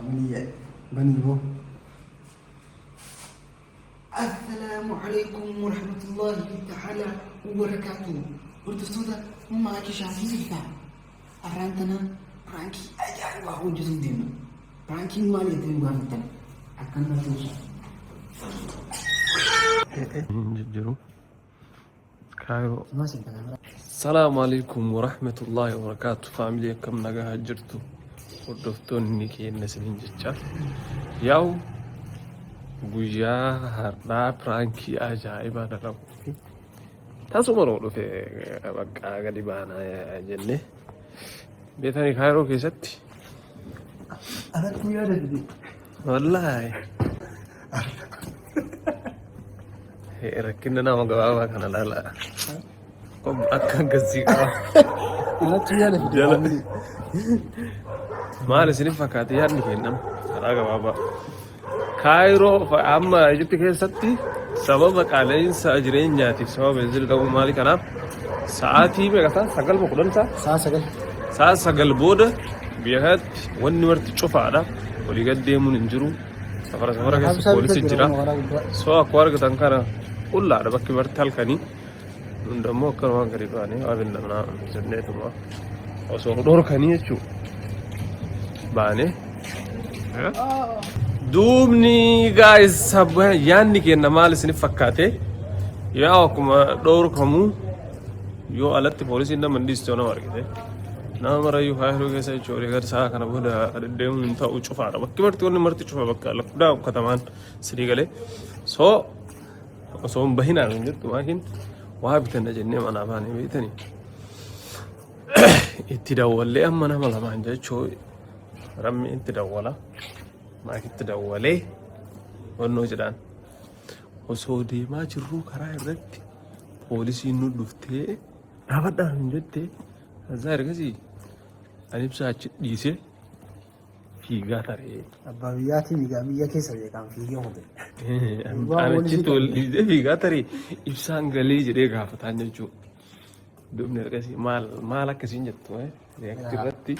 عملية بنيبو. السلام عليكم ورحمة الله تعالى وبركاته. ورتفتودا ما كشافي الفا أرانتنا رانكي أجاري واحد جزء دينا رانكي مالي دين بارتنا أكن نتوشا جرو كايرو. السلام عليكم ورحمة الله وبركاته. فاميلي كم نجا هجرتو ودفتوني كي النسلين جتشا ياو بوجا هرنا برانكي أجايبا نرو تاسو مرو في بقى غالبانا يا جنة بيتاني كايرو كيستي أنا كويا ردي والله ركننا ما قبابا كان لا لا قم أكان قزيقا أنا كويا ردي ما لسني فكاتي يعني كينام لا قبابا كايرو فأما جبت كيستي سبب قالين سأجرين جاتي سبب ينزل قبل مالي كنا ساعتي بقتا سقل مقدم ساعة سقل بوده بيهات ونورت تشوف على ولي قديمون انجرو سفر كيس بوليس الجرا سواء كوارك تنكرا كل على بكي برتال كني عندما كرما قريباني أبين لنا جنة ما وسوق دور كني شو بانه دومني guys سب يعني كنا مال سني فكاته يا أكما دور كمو يو على البوليس إنما منديس تونا ماركته نعم رأيو هايرو كيسا يشوري غير ساعة كنا بودا ديم نتا وشوف على بكي برتي مرتي تشوف بكا لكدا كتمان سريغلي سو بهنا نجد لكن وهابتنا جنة أنا باني بيتني اتداول لي أما أنا ملا ما نجد شو رمي اتداولا ما اتداولي ونو جدان وسودي ما جرو كراي رت بوليسي ندفتي نابدا نجد زار كذي أنا بساعة ديسة في قطري أبوياتي بيجامية كيسة كان في يوم ده أنا تقول ديسة في قطري إبسان قلي جري قافتان جو دوبنا كذي مالك كذي جتوه رياكتيفاتي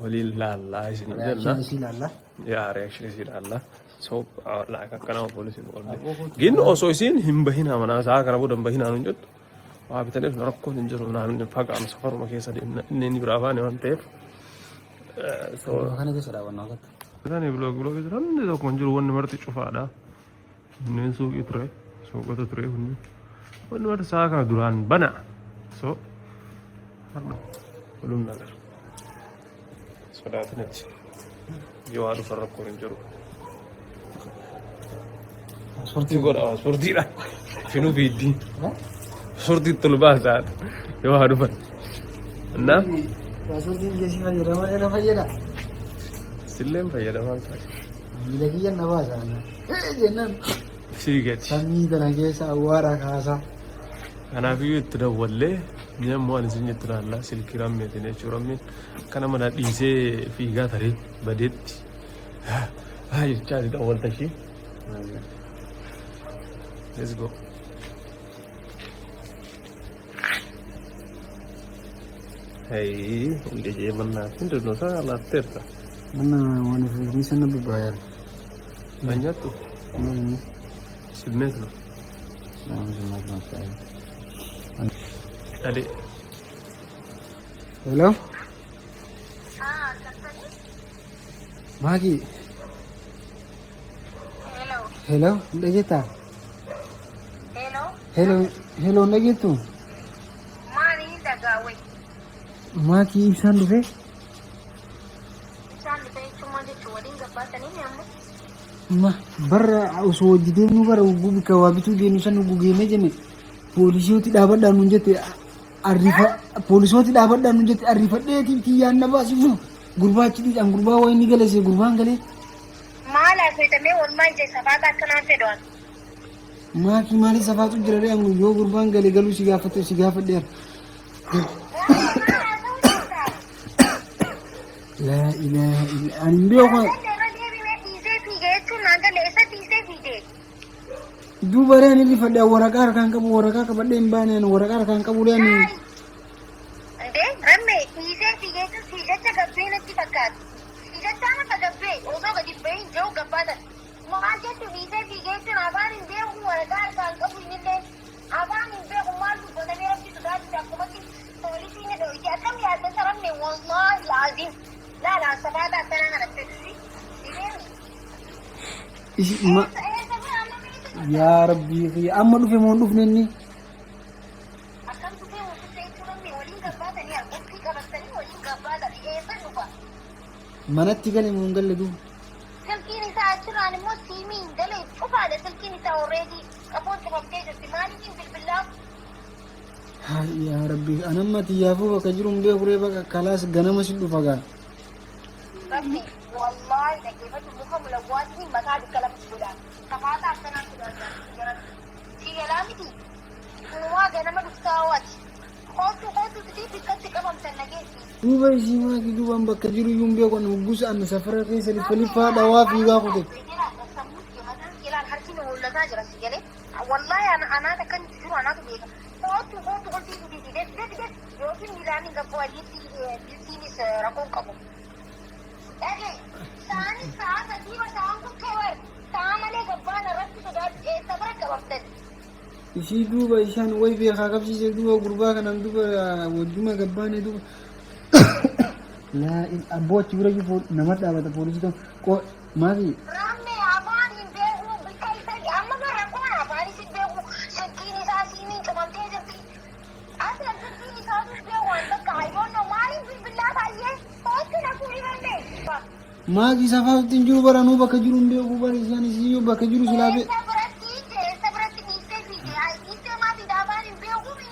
ولي لا يسني جل يا رياكشن يسير الله سو لا كنا بوليس يقول جين أسويسين هم بهنا منا ساعة كنا بودم بهنا نجد وابتني نركض نجرو نعمل فجأة مسافر ما كيسة إنني برافاني وانتف سو أنا كيسة لا وناقد ثاني بلوك كذا رن ده كمان جرو ون مرت تشوف هذا نسوق يترى سوق تترى ون مرت ساعة كنا دوران بنا سو belum nalar sudah tenet yo harus farap korin jero sorti lah finu bidi sorti tulbazat yo harus fan na sorti jesi fayyada sillem fayyada man milagiyyan nabaza jennan sigat sanni da nagesa awara kasa أنا في تدولله نعم ما نزين يترالله سلكيرام مدينة شورامين كنا منا ديسة في قطري بديت هاي تجاري أول تشي let's go هاي اللي جاي منا كنت نوصل على التيرتا أنا وانا في ميسنا بباير بنياتو سبنيتنا أدي hello Magi hello Ndagita hello Ndagitu Mani dagawe Maki ibsan dufe cuma di cuading gabata ni nyamu ma barra usoo jidenu bara ugubi kawabitu denu san ugugene jene polisiyoti dhaabadhaan nun jette arrifa polisiyoti dhaabadhaan nun jette arrifadheetiin kiyyaan na baasifnu gurbaachi dhiidhaan gurbaa wayni galese gurbaan galee maala fedhamee walmaa ija safaata akkanaa fedhan maaki maali safaatu jira dheemu yoo gurbaan galee galuu si gaafadheera laa ilaaha illa ani beeku duba rani li fadda waraqaa kan qabu waraqaa qabadhe hin baaneen waraqaa kan qabu rani ande ramme ise figeetu figecha gabbeenatti fakkaatu figecha ama gabbee osoo إيش ما يا ربي في أما في مون في نني mana tiga nih mungkin lagi. Selkini sa aturan mo simin dali upa da selkini sa already kapon sa pagtejo si mani bilbillah. Hai ya Rabbi, anak mati ya fu baka jurum dia kure baka kalas gana masih lupa ga. Rabbi, wallahi da ke batu muka mulawat ni maka di kalam sudah. Kamata sana sudah. Si lamiti. Kuwa gana madustawat. Kotu titi kasi kamam sanagesi. Duba shi ma ki duba baka jiru yumbe ko no gusa an safara kai sai falifa da wafi ga ku te. Wallahi ana da kan jiru ana da bega. Kotu titi des yokin milani ga ko yiti ni sa rakon kabo. Sani sa diwa sa an ko kawai. Tamale ga bana rasu da sabara ka waqtan. Isi duba ishan wai be ka kapsi sai duba gurba kanan duba wajuma gabbane duba. La in abot cura ju nama dah bata polisi tu ko mari. Ramai abang ini begu bikai tadi amma kan rakon apa ni si begu sekini sa sini cuma dia jadi. Asal sekini sa tu begu anda kaya no mari bilbillah saya. Kau kena kuri bende. Magi safa tinjuru baranu baka jurum be ko bari yani si yo baka juru silabe. Seberati ni segi ai itu mati dah bari begu ni.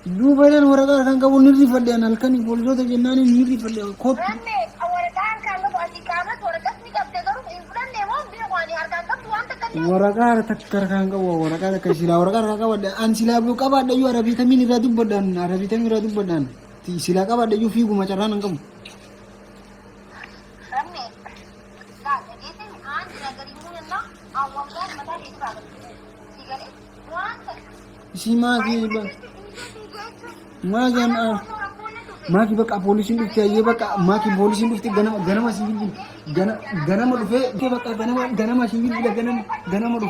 Duba dan waraga kan ka woni ri fadde anal kan polisi to jennani ni ri fadde ko. Ramai awal kan kalau buat ikamat waraga ni kap tegaru iburan demo begu ni harga kap tuan tekan. Waraga takkar kan ka waraga ka sila waraga ka wadda an sila bu ka badda yu arabi tamin ra dubbadan arabi tamin ra dubbadan ti sila ka badda yu fi gu macaran kam. Ramai. Dah jadi ni an negeri mu na awal kan mata itu bagus. Sigale. Tuan. Si magi ba. Magi an magi baka polisi ndu tay baka magi polisi ndu gana ma civil gana ma du fe ke baka gana ma civil bila gana ma du.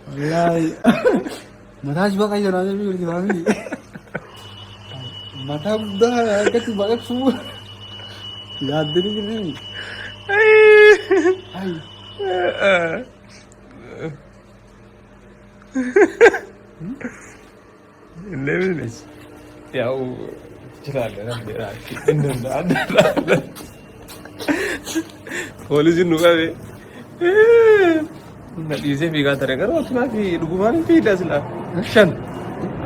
Wallahi mata juga kayak jalan aja gitu lagi. Mata udah agak tuh banget semua. Lihat diri gini. Hai. Levelness. Ya cerah dalam dia. Indah ada. Polisi nuka deh. Nak isi figa terengah, waktu nanti dukungan tidak sila. Shan.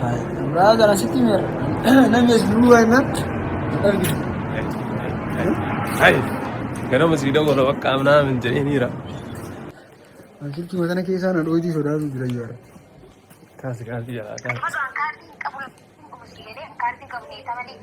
Hai. Berada di situ mer. Namanya dua nak. Hai. Karena masih ada kalau wakam nama menjadi ini ra. Akhir tu macam nak kisah nak doi di saudara tu bila juara. Kasih kasih jalan kan. Masa angkati kabul muslim ni angkati kabul ni tamani.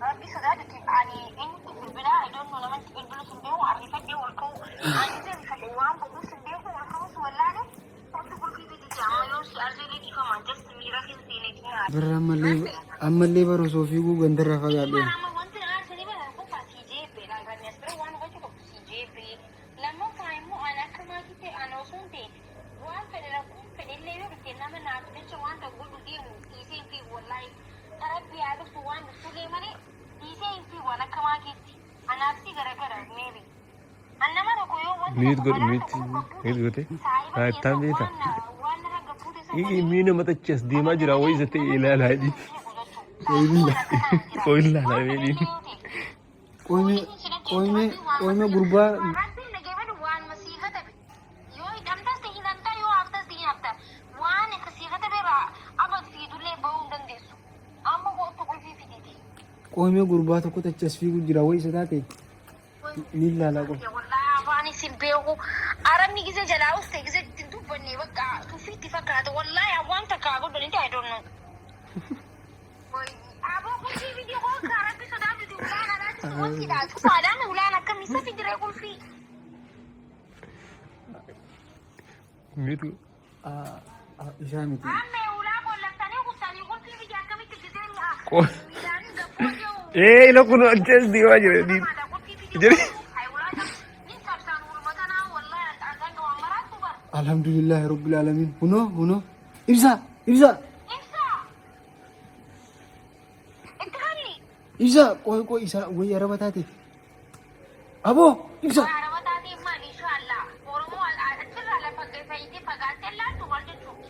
Tapi sudah tu ani ini berbeda. I don't know nama berbeda sendiri. Arifat dia orang kau. Ani dia arifat orang kau sendiri orang kau suara ni. Tapi berkini di jaman yang si Arzeli di kamanjas semira kita sini ni. Amal baru Sofi ku gandar rafa gade. Nama wanti Arzeli baru aku pasti JP. Langgan nyesper wan aku cukup si JP. Lama kaimu anak kemana kita anosunte. Wan pedera ku pedele kita nama nak ni cuman tak gulu dia mu. Isi isi walai. Terapi ada tuan sulle mana. Isi wan kemana kita. Anak si gara-gara maybe. Anak mana koyo wan. Meet good. Hai tambi ta. Ini mine mata chess di majra woi zate ilal hadi. Koil la ini. Koy me gurba. Koy me gurba to ko ta chess fi gujra woi sadate. Nilla la ko. Wallahi silbeego arami gize jala uste gize tintu banne waka tu fiti fakata wallahi awanta ka go don I don't know abo ko ci video ko ka rabbi so da video ulana da tu wasi da tu sada na ulana kam isa fi dire ko fi Meet Isami ti. amme ula ko la tani ko tani ko fi video kam ti gize ni ilo kuno chess di majra di. Jadi Alhamdulillah Rabbil Alamin. Huno. Irsa. Irsa, koi isa woi ara batate. أبو إبسا Arabataati maal inshallah Oromoo achirraa lafa fayyidee fagaattee laattu wal jechuudha.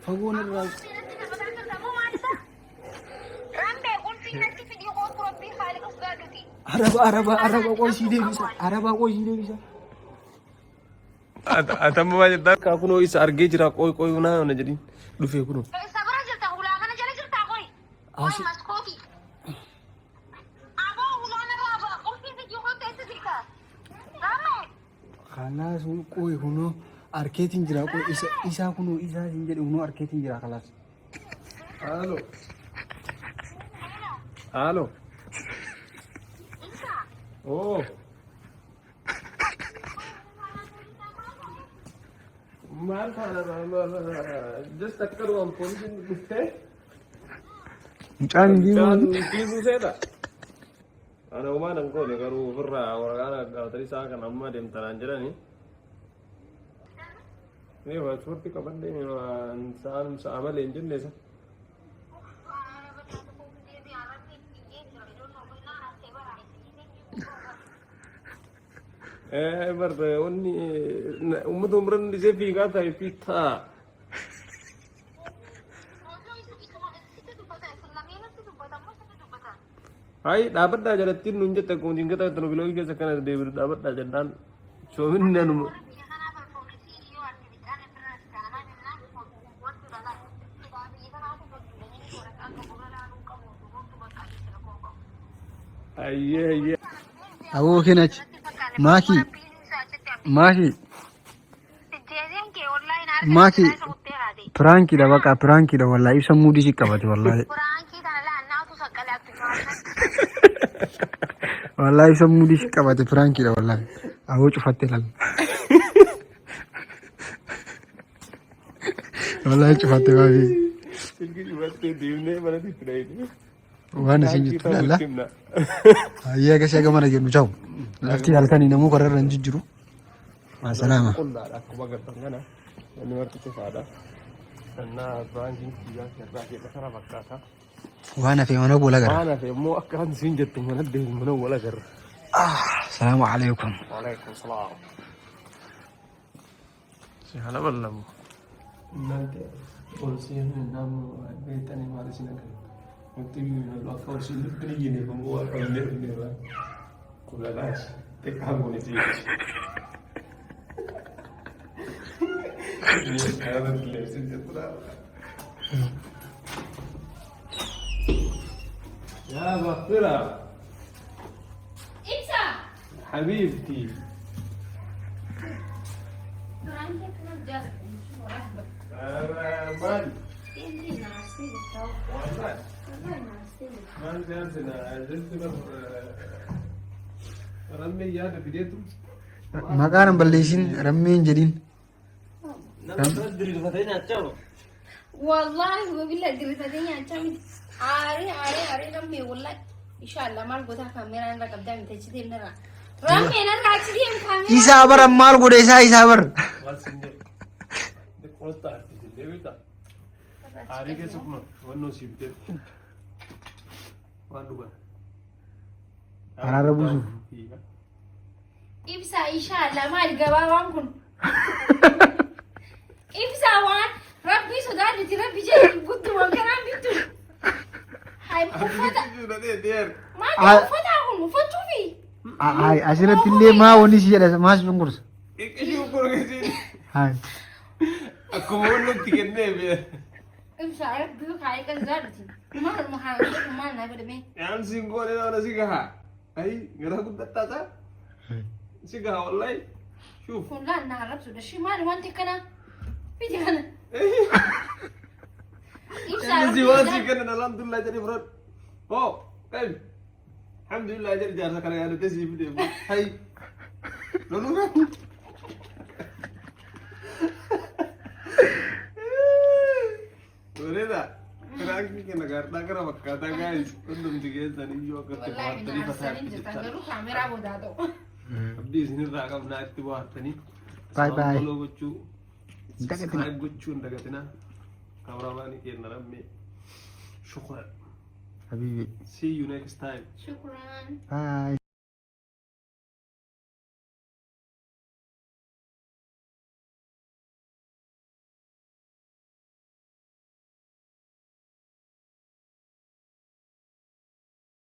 فقول الراس Rambee qulfii natti fidii kootu rabbii haala qasgaaduuti. عربا قوشي ديبسا عربا قوشي ديبسا Atamma maal jettaa kunoo isa argee jira qoy naa na jedhin dhufee kunoo. Isa bira jirta ulaa kana jala jirtaa qoy. Qoy maskooti. Aboo ulaan irraa qulfii fidii kootu eessa jirta? Rambee. خلاص قوي هنو أركيتين جرا قوي إسا هنو إسا سنجد هنو أركيتين جرا خلاص Halo. Halo. Isa. Oh. Maal kana just akkanumaan poolisiin dhuftee. مجان دي Kiisuu seeta. Ana uumaan hin goone garuu ofirraa waraqaa gabatanii isaa kan amma deemtanaan jedhani. Ni paaspoortii qabadhee sa'a malee hin jenne isa. Barre wanni uummata umran isee fiigaa ta'e fiitaa. Hai dhaabadhaa jalattiin nuun jette kun jingata itti nu biloogi keessa kana deebiru dhaabadhaa jennaan soominni anuma. Ayyee. أبو كناج ماكي ماكي ماكي برانكي ده بقى برانكي ده والله يسمو دي شكبتي والله والله يسمو دي شكبتي برانكي ده والله أبو شفتي لال والله شفتي ما في وانا سنجت لا هيا كاش يا جماعه نجي نجاوب لفتي هلكاني نمو قرر نججرو مع السلامه Qullaa akkuma agartan kana namni marti cufaadha. Kanaaf baankiin kiyyaa irraa keessa kana fakkaata. وانا في وانا بولا غير Waan hafe immoo akka hanti siin jettu mana deemu mana wal agarra. السلام عليكم Waalaikum salaam. Si hala ballamu. Nante polisiin namu beetani maali sin agarra. Mukti biyyoo akka polisiin dhufanii jine kun bu'aa qabannee dhufneerra. Kulalaas xiqqaa goone jechuudha. يا بطلة Ibsa. حبيبتي مال مال جالسنا جلسنا رمي يا بديتو مكان بليشين رمين جدين والله وبالله درفتين يا جامد عاري رمي والله ان شاء الله ما القطع كاميرا انا قدام تجدي نرا رمي انا راكدي كاميرا إسابر مال قد إسابر مال سنجي قلت تعرفي ديويتا عاري كيسك ما ونو سيبتي وانو أنا ربوزو إبسا إن شاء الله ما القبا وانكن إبسا وان ربي سوداني ربي جاي قد وكرام بيتو هاي مفتا ما مفتا هون مفتو في هاي أسيرة اللي ما ونسي جلس ما سبنقرس هاي Aku mau nanti kene be. إبسا ربي وكاي كزارتي ما المحاولة ما نبي بيه Yang singgo ni orang singgah. Ay, ngerah aku tata. Singgah wallahi. Shuf. كلنا نعرف سودا شي مال وانت كنا بيجي كنا Yang jiwa sih kan alhamdulillah jadi bro. Oh, kan. Alhamdulillah jadi jasa kalau ada tesi video. Hai. Lalu kan. Boleh Kerangki kena garda kena makata guys. Untuk tiga tadi juga kerja والله tadi من pasal عسلين جدا نروح كاميرا بودادو Abdi sini rakam naik tu buat tadi. Bye bye. Kalau gocu, Dagatina. subscribe gocu dagatina. Kameraman ni kena ramai. Syukran. حبيبي See you next time. شكرا باي